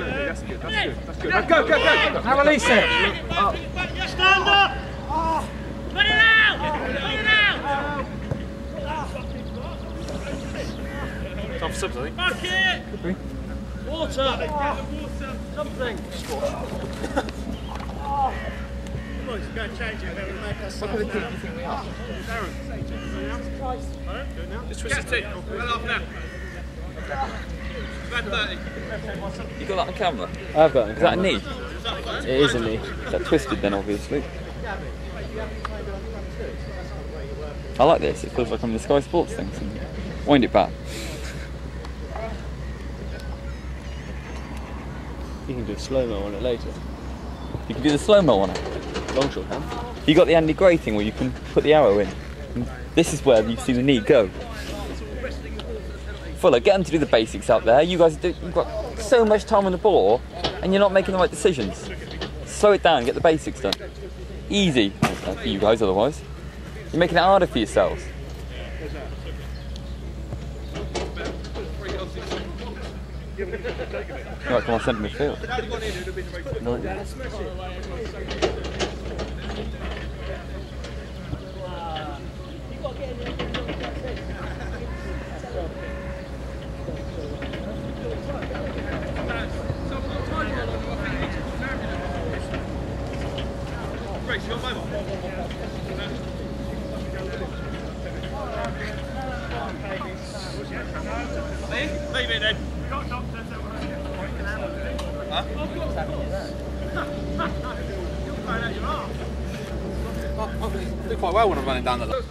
That's good. Go. Now release it. Stand up! Put it out! Time for subs, I think. Bucket! Water! Something! Come on, go and change it, then we'll make us What kind of team do you think we are? Just twist his teeth. Well off now. About 30. You got that on camera? I've got it. Is that a knee? It is a knee. Is that twisted then, obviously? I like this, it feels like I'm in the Sky Sports thing. So wind it back. You can do a slow-mo on it later. You can do the slow-mo on it. Long shot hand. You got the Andy Gray thing where you can put the arrow in. And this is where you see the knee go. Fuller, get them to do the basics out there. You guys you've got so much time on the ball and you're not making the right decisions. Slow it down, get the basics done. Easy for you guys otherwise. You're making it harder for yourselves. Right, come on, centre midfield. Leave it then. Huh? I do quite well when I'm running down the line.